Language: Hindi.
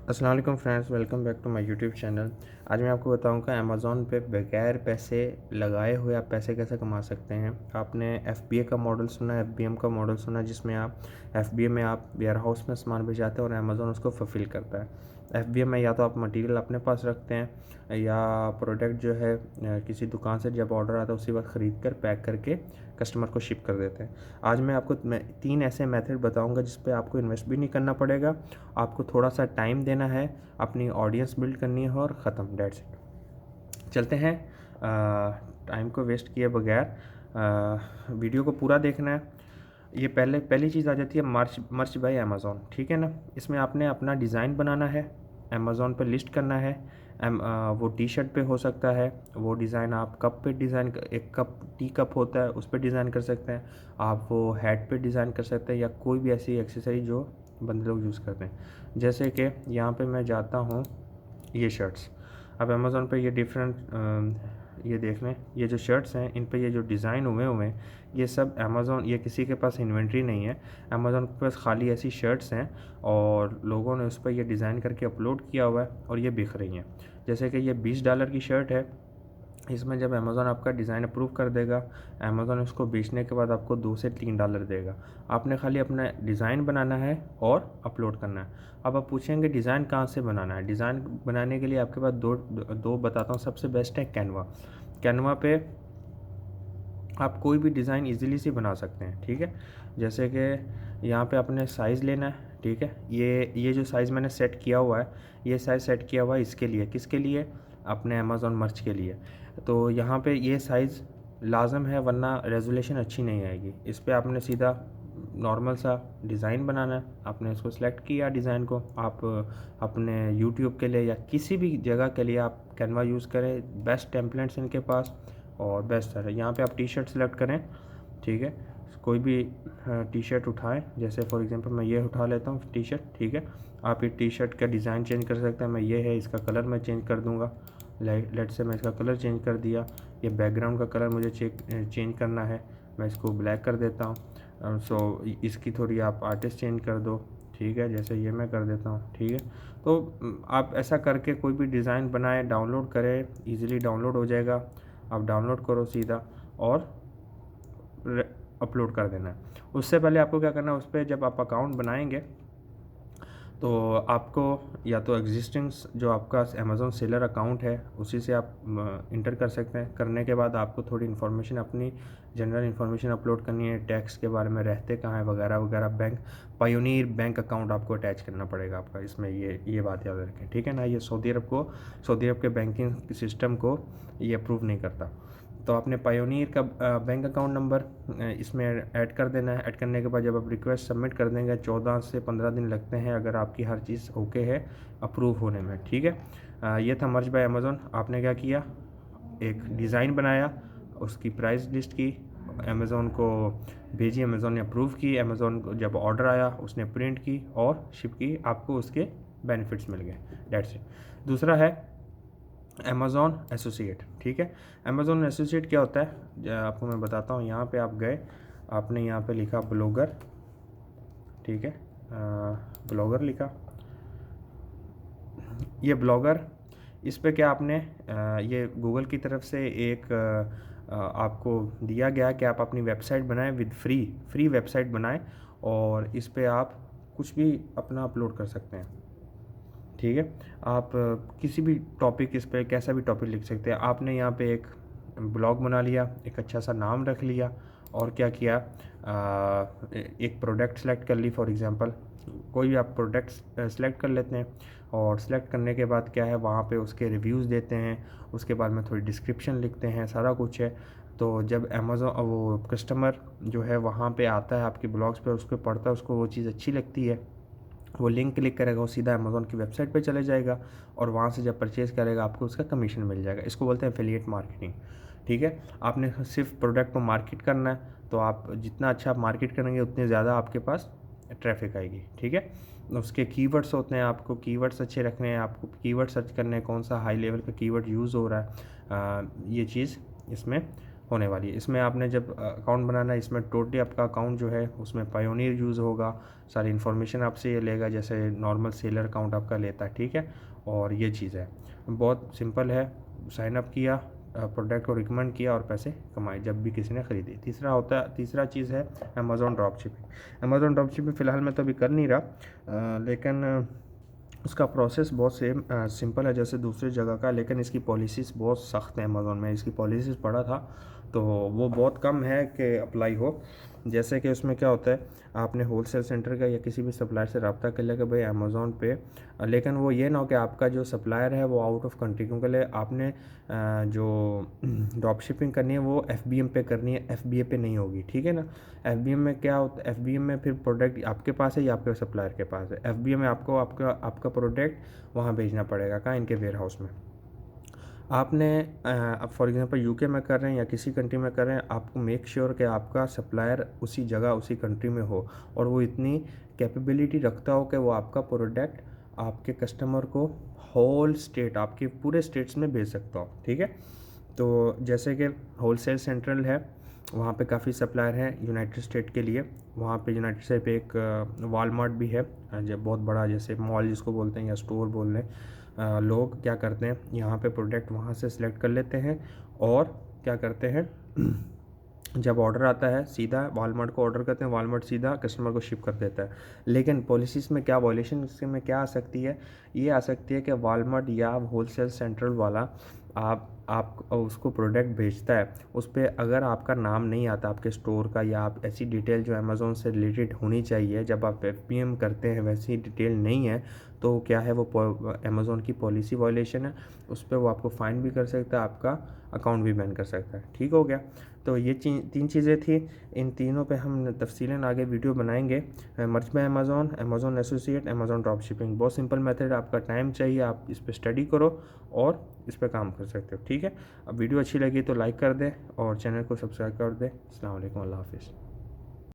अस्सलाम वालेकुम friends, welcome back to my YouTube channel. आज मैं आपको बताऊंगा अमेज़ॉन पे बगैर पैसे लगाए हुए आप पैसे कैसे कमा सकते हैं। आपने एफबीए का मॉडल सुना है, एफबीएम का मॉडल सुना है, जिसमें आप एफबीए में आप वेयर हाउस में सामान भिजवाते हैं और अमेज़ॉन उसको फुलफ़िल करता है। एफबीए में या तो आप मटेरियल अपने पास रखते हैं या प्रोडक्ट जो है किसी दुकान से जब ऑर्डर आता है उसी वक्त ख़रीद कर पैक करके कस्टमर को शिप कर देते हैं। आज मैं आपको 3 ऐसे मेथड बताऊंगा जिस पे आपको इन्वेस्ट भी नहीं करना पड़ेगा, आपको थोड़ा सा टाइम देना है, अपनी ऑडियंस बिल्ड करनी है और ख़त्म, दैट्स इट। चलते हैं। टाइम को वेस्ट किए बगैर वीडियो को पूरा देखना है। ये पहली चीज़ आ जाती है मर्च बाय अमेज़ॉन, ठीक है ना। इसमें आपने अपना डिज़ाइन बनाना है, अमेज़ॉन पे लिस्ट करना है। वो टी शर्ट पे हो सकता है, वो डिज़ाइन आप कप पे डिज़ाइन, एक कप टी कप होता है उस पर डिज़ाइन कर सकते हैं। आप वो हैट पे डिज़ाइन कर सकते हैं या कोई भी ऐसी एक्सेसरी जो बंदे लोग यूज़ करते हैं। जैसे कि यहाँ पे मैं जाता हूँ, ये शर्ट्स, अब अमेज़ॉन पे ये डिफरेंट, ये देख लें, ये जो शर्ट्स हैं इन पे ये जो डिज़ाइन हुए हैं ये सब अमेज़ॉन, ये किसी के पास इन्वेंट्री नहीं है, अमेज़ॉन के पास खाली ऐसी शर्ट्स हैं और लोगों ने उस पर ये डिज़ाइन करके अपलोड किया हुआ है और ये बिक रही हैं। जैसे कि ये $20 की शर्ट है, इसमें जब अमेज़ॉन आपका डिज़ाइन अप्रूव कर देगा, अमेज़ॉन उसको बेचने के बाद आपको $2 से $3 देगा। आपने खाली अपना डिज़ाइन बनाना है और अपलोड करना है। अब आप पूछेंगे डिज़ाइन कहाँ से बनाना है। डिज़ाइन बनाने के लिए आपके पास दो बताता हूँ। सबसे बेस्ट है कैनवा। कैनवा पे आप कोई भी डिज़ाइन इजीली से बना सकते हैं, ठीक है। जैसे कि यहाँ पे आपने साइज़ लेना है, ठीक है। ये जो साइज़ मैंने सेट किया हुआ है, ये साइज़ सेट किया हुआ है इसके लिए, किसके लिए, अपने अमेज़ॉन मर्च के लिए। तो यहाँ पे ये साइज़ लाज़म है वरना रेज़ोल्यूशन अच्छी नहीं आएगी। इस पे आपने सीधा नॉर्मल सा डिज़ाइन बनाना है। आपने इसको सेलेक्ट किया डिज़ाइन को, आप अपने यूट्यूब के लिए या किसी भी जगह के लिए आप कैनवा यूज़ करें, बेस्ट टेम्पलेट्स इनके पास और बेस्ट है। यहाँ पे आप टी शर्ट सेलेक्ट करें, ठीक है। कोई भी टी शर्ट उठाएं, जैसे फॉर एग्जांपल मैं ये उठा लेता हूँ टी शर्ट, ठीक है। आप ये टी शर्ट का डिज़ाइन चेंज कर सकते हैं। मैं ये है, इसका कलर मैं चेंज कर दूँगा। लेट से मैं इसका कलर चेंज कर दिया। ये बैकग्राउंड का कलर मुझे चेंज करना है, मैं इसको ब्लैक कर देता हूँ। सो इसकी थोड़ी आप आर्टिस्ट चेंज कर दो, ठीक है। जैसे ये मैं कर देता हूँ, ठीक है। तो आप ऐसा करके कोई भी डिज़ाइन बनाएं, डाउनलोड करें, ईज़िली डाउनलोड हो जाएगा। आप डाउनलोड करो सीधा और अपलोड कर देना है। उससे पहले आपको क्या करना है, उस पर जब आप अकाउंट बनाएंगे तो आपको या तो एग्जिस्टिंग जो आपका अमेज़ॉन सेलर अकाउंट है उसी से आप इंटर कर सकते हैं। करने के बाद आपको थोड़ी इन्फॉर्मेशन, अपनी जनरल इन्फॉर्मेशन अपलोड करनी है, टैक्स के बारे में, रहते कहाँ हैं वगैरह वगैरह। बैंक पायोनियर बैंक अकाउंट आपको अटैच करना पड़ेगा आपका इसमें, ये बात याद रखें, ठीक है ना। ये सऊदी अरब के बैंकिंग सिस्टम को ये अप्रूव नहीं करता। तो आपने पायोनियर का बैंक अकाउंट नंबर इसमें ऐड कर देना है। ऐड करने के बाद जब आप रिक्वेस्ट सबमिट कर देंगे, 14 से 15 दिन लगते हैं अगर आपकी हर चीज़ ओके है अप्रूव होने में, ठीक है। ये था मर्ज बाय अमेज़ॉन। आपने क्या किया, एक डिज़ाइन बनाया, उसकी प्राइस लिस्ट की, अमेज़ॉन को भेजी, अमेज़ॉन ने अप्रूव की, अमेज़ॉन को जब ऑर्डर आया उसने प्रिंट की और शिप की, आपको उसके बेनिफिट्स मिल गए, दैट्स इट। दूसरा है अमेज़ॉन एसोसिएट, ठीक है। अमेज़ॉन एसोसिएट क्या होता है, आपको मैं बताता हूँ। यहाँ पे आप गए, आपने यहाँ पे लिखा ब्लॉगर, ठीक है, ब्लॉगर लिखा, ये ब्लॉगर, इस पे क्या आपने ये गूगल की तरफ से एक आपको दिया गया कि आप अपनी वेबसाइट बनाएं विद फ्री वेबसाइट बनाएं और इस पे आप कुछ भी अपना अपलोड कर सकते हैं, ठीक है। आप किसी भी टॉपिक, इस पे कैसा भी टॉपिक लिख सकते हैं। आपने यहाँ पे एक ब्लॉग बना लिया, एक अच्छा सा नाम रख लिया और क्या किया, एक प्रोडक्ट सेलेक्ट कर ली, फॉर एग्जांपल कोई भी आप प्रोडक्ट सेलेक्ट कर लेते हैं और सेलेक्ट करने के बाद क्या है, वहाँ पे उसके रिव्यूज़ देते हैं, उसके बाद में थोड़ी डिस्क्रिप्शन लिखते हैं, सारा कुछ है। तो जब अमेज़ॉन वो कस्टमर जो है वहाँ पे आता है आपके ब्लॉग्स पे, उसको पढ़ता है, उसको वो चीज़ अच्छी लगती है, वो लिंक क्लिक करेगा, वो सीधा अमेज़ॉन की वेबसाइट पे चले जाएगा और वहाँ से जब परचेज़ करेगा आपको उसका कमीशन मिल जाएगा। इसको बोलते हैं एफिलिएट मार्केटिंग, ठीक है। आपने सिर्फ प्रोडक्ट को मार्केट करना है, तो आप जितना अच्छा आप मार्केट करेंगे उतने ज़्यादा आपके पास ट्रैफिक आएगी, ठीक है। उसके कीवर्ड्स होते हैं, आपको कीवर्ड्स अच्छे रखने हैं, आपको कीवर्ड सर्च करने हैं, कौन सा हाई लेवल का कीवर्ड यूज़ हो रहा है, ये चीज़ इसमें होने वाली है। इसमें आपने जब अकाउंट बनाना है, इसमें टोटली आपका अकाउंट जो है उसमें पायोनियर यूज़ होगा, सारी इन्फॉर्मेशन आपसे ये लेगा जैसे नॉर्मल सेलर अकाउंट आपका लेता है, ठीक है। और ये चीज़ है, बहुत सिंपल है। साइन अप किया, प्रोडक्ट को रिकमेंड किया और पैसे कमाए जब भी किसी ने ख़रीदी। तीसरा चीज़ है Amazon drop shipping. Amazon drop shipping फ़िलहाल मैं तो अभी कर नहीं रहा, लेकिन उसका प्रोसेस बहुत सिंपल है जैसे दूसरी जगह का, लेकिन इसकी पॉलिसीज़ बहुत सख्त हैं। अमेज़ॉन में इसकी पॉलिसीज़ पढ़ा था तो वो बहुत कम है कि अप्लाई हो। जैसे कि उसमें क्या होता है, आपने होलसेल सेंटर का या किसी भी सप्लायर से रब्ता कर लिया कि भाई अमेज़ॉन पे, लेकिन वो ये ना हो कि आपका जो सप्लायर है वो आउट ऑफ कंट्री, क्योंकि आपने जो ड्रॉप शिपिंग करनी है वो FBM पे करनी है, FBA पे नहीं होगी, ठीक है ना। FBM में क्या होता है, FBM में फिर प्रोडक्ट आपके पास है या आपके सप्लायर के पास है। FBM में आपको आपका प्रोडक्ट वहाँ भेजना पड़ेगा, कहाँ, इनके वेयर हाउस में। आपने अब फॉर एग्जांपल यूके में कर रहे हैं या किसी कंट्री में कर रहे हैं, आपको मेक श्योर कि आपका सप्लायर उसी जगह उसी कंट्री में हो और वो इतनी कैपेबिलिटी रखता हो कि वो आपका प्रोडक्ट आपके कस्टमर को होल स्टेट, आपके पूरे स्टेट्स में भेज सकता हो, ठीक है। तो जैसे कि होलसेल सेंट्रल है, वहाँ पे काफ़ी सप्लायर हैं यूनाइटेड स्टेट के लिए। वहाँ पे यूनाइटेड स्टेट पे एक वॉलमार्ट भी है, जो बहुत बड़ा जैसे मॉल जिसको बोलते हैं या स्टोर बोल रहे हैं। लोग क्या करते हैं, यहाँ पे प्रोडक्ट वहाँ से सिलेक्ट कर लेते हैं और क्या करते हैं जब ऑर्डर आता है सीधा वॉलमार्ट को ऑर्डर करते हैं, वॉलमार्ट सीधा कस्टमर को शिप कर देता है। लेकिन पॉलिसीज़ में क्या वॉयलेशन इसमें क्या आ सकती है, ये आ सकती है कि वॉलमार्ट या होलसेल सेंट्रल वाला आप उसको प्रोडक्ट भेजता है, उस पर अगर आपका नाम नहीं आता आपके स्टोर का, या आप ऐसी डिटेल जो अमेज़ॉन से रिलेटेड होनी चाहिए जब आप FBM करते हैं वैसी डिटेल नहीं है, तो क्या है वो अमेज़ॉन की पॉलिसी वायलेशन है। उस पर वो आपको फ़ाइन भी कर सकता है, आपका अकाउंट भी बैन कर सकता है, ठीक हो गया। तो ये 3 चीज़ें थी, इन तीनों पे हम तफसीलन आगे वीडियो बनाएंगे। Merge by Amazon associate, Amazon drop shipping, बहुत सिंपल मेथड, आपका टाइम चाहिए, आप इस पर स्टडी करो और इस पर काम कर सकते हो, ठीक है। अब वीडियो अच्छी लगी तो लाइक कर दें और चैनल को सब्सक्राइब कर दें। अस्सलाम वालेकुम, अल्लाह हाफ़िज़।